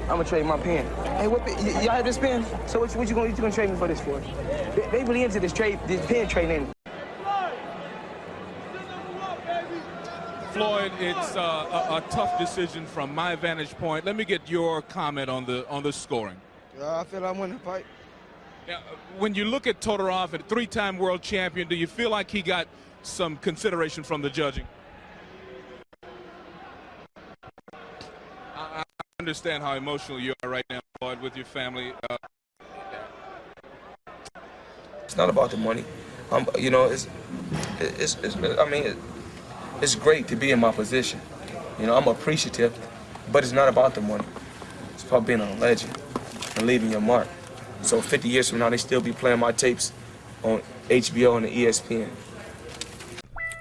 I'm gonna trade my pen. Hey, y'all have this pen? So what you gonna trade me for this for? They really into this pen trading. Floyd, it's a tough decision from my vantage point. Let me get your comment on the scoring. I feel I'm winning the fight. Now, when you look at Todorov, a three-time world champion, do you feel like he got some consideration from the judging? I understand how emotional you are right now, Floyd, with your family. It's not about the money. You know, it's great to be in my position. You know, I'm appreciative, but it's not about the money. It's about being a legend and leaving your mark. So 50 years from now, they still be playing my tapes on HBO and the ESPN.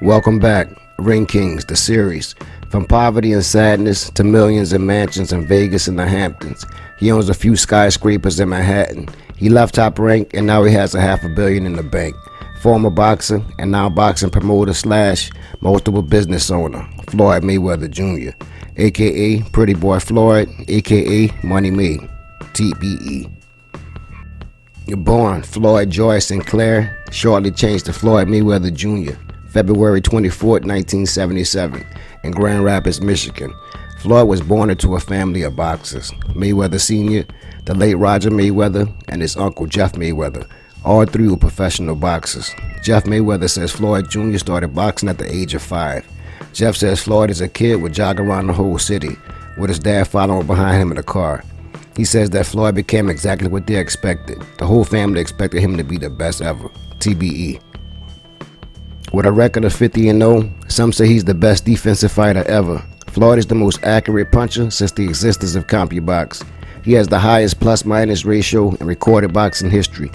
Welcome back, Ring Kings, the series. From poverty and sadness to millions in mansions in Vegas and the Hamptons. He owns a few skyscrapers in Manhattan. He left Top Rank and now he has $500 million in the bank. Former boxer and now boxing promoter / multiple business owner, Floyd Mayweather Jr., aka Pretty Boy Floyd, aka Money May, TBE. You're born Floyd Joy Sinclair, shortly changed to Floyd Mayweather Jr., February 24, 1977, in Grand Rapids, Michigan. Floyd was born into a family of boxers. Mayweather Sr., the late Roger Mayweather, and his uncle Jeff Mayweather. All three were professional boxers. Jeff Mayweather says Floyd Jr. started boxing at the age of 5. Jeff says Floyd as a kid would jog around the whole city, with his dad following behind him in a car. He says that Floyd became exactly what they expected. The whole family expected him to be the best ever. TBE. With a record of 50-0, some say he's the best defensive fighter ever. Floyd is the most accurate puncher since the existence of CompuBox. He has the highest plus-minus ratio in recorded boxing history.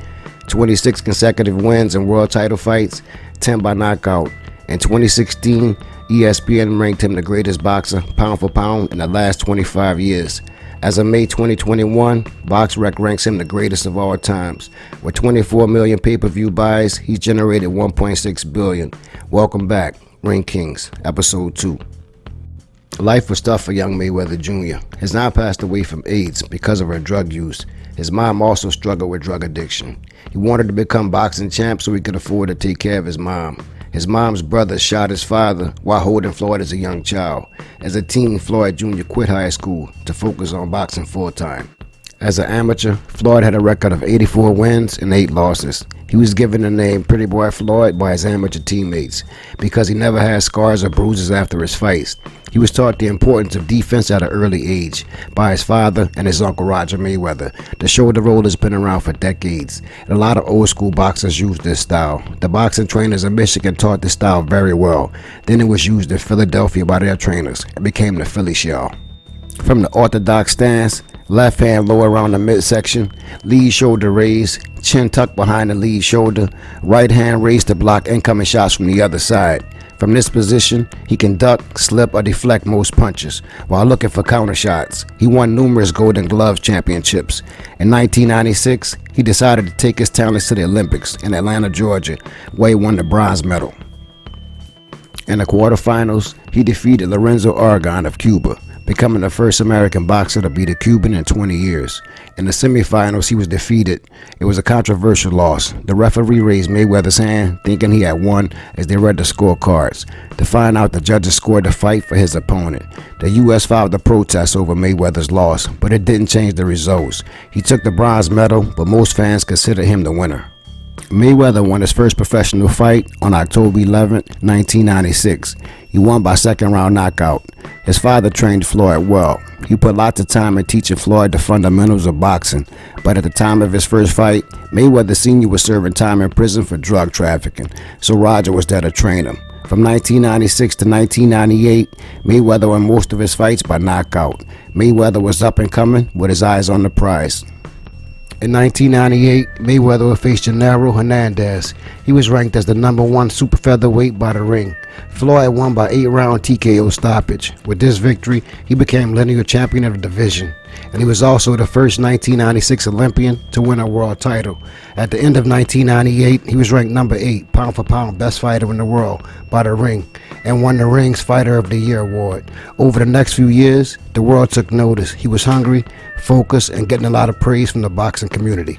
26 consecutive wins in world title fights, 10 by knockout. In 2016, ESPN ranked him the greatest boxer, pound for pound, in the last 25 years. As of May 2021, BoxRec ranks him the greatest of all times. With 24 million pay-per-view buys, he's generated $1.6 billion. Welcome back, Ring Kings, Episode 2. Life was tough for young Mayweather Jr. His aunt passed away from AIDS because of her drug use. His mom also struggled with drug addiction. He wanted to become boxing champ so he could afford to take care of his mom. His mom's brother shot his father while holding Floyd as a young child. As a teen, Floyd Jr. quit high school to focus on boxing full-time. As an amateur, Floyd had a record of 84 wins and 8 losses. He was given the name Pretty Boy Floyd by his amateur teammates because he never had scars or bruises after his fights. He was taught the importance of defense at an early age by his father and his uncle Roger Mayweather. The shoulder roll has been around for decades, and a lot of old school boxers use this style. The boxing trainers in Michigan taught this style very well. Then it was used in Philadelphia by their trainers and became the Philly shell. From the orthodox stance, left hand low around the midsection, lead shoulder raised, chin tucked behind the lead shoulder, right hand raised to block incoming shots from the other side. From this position, he can duck, slip, or deflect most punches while looking for counter shots. He won numerous Golden Glove championships. In 1996, he decided to take his talents to the Olympics in Atlanta, Georgia, where he won the bronze medal. In the quarterfinals, he defeated Lorenzo Aragon of Cuba, becoming the first American boxer to beat a Cuban in 20 years. In the semifinals, he was defeated. It was a controversial loss. The referee raised Mayweather's hand, thinking he had won as they read the scorecards. To find out, the judges scored the fight for his opponent. The U.S. filed a protest over Mayweather's loss, but it didn't change the results. He took the bronze medal, but most fans consider him the winner. Mayweather won his first professional fight on October 11, 1996. He won by second-round knockout. His father trained Floyd well. He put lots of time in teaching Floyd the fundamentals of boxing, but at the time of his first fight, Mayweather Sr. was serving time in prison for drug trafficking, so Roger was there to train him. From 1996 to 1998, Mayweather won most of his fights by knockout. Mayweather was up and coming with his eyes on the prize. In 1998, Mayweather would face Gennaro Hernandez. He was ranked as the #1 super featherweight by the ring. Floyd won by 8-round TKO stoppage. With this victory, he became lineal champion of the division. and he was also the first 1996 Olympian to win a world title. At the end of 1998, he was ranked number 8 pound for pound best fighter in the world by The Ring and won the Ring's Fighter of the Year award. Over the next few years, the world took notice. He was hungry, focused, and getting a lot of praise from the boxing community.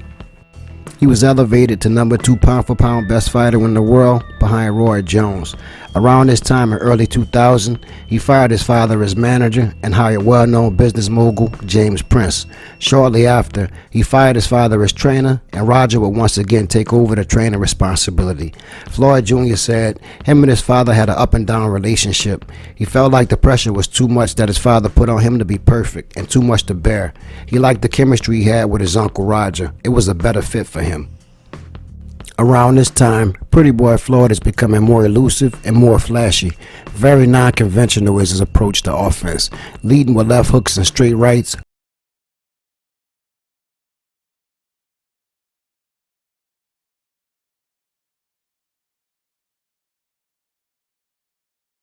He was elevated to number 2 pound for pound best fighter in the world behind Roy Jones. Around this time in early 2000, he fired his father as manager and hired well-known business mogul James Prince. Shortly after, he fired his father as trainer, and Roger would once again take over the training responsibility. Floyd Jr. said him and his father had an up and down relationship. He felt like the pressure was too much that his father put on him to be perfect and too much to bear. He liked the chemistry he had with his uncle Roger. It was a better fit for him. Around this time, Pretty Boy Floyd is becoming more elusive and more flashy. Very non-conventional is his approach to offense, leading with left hooks and straight rights,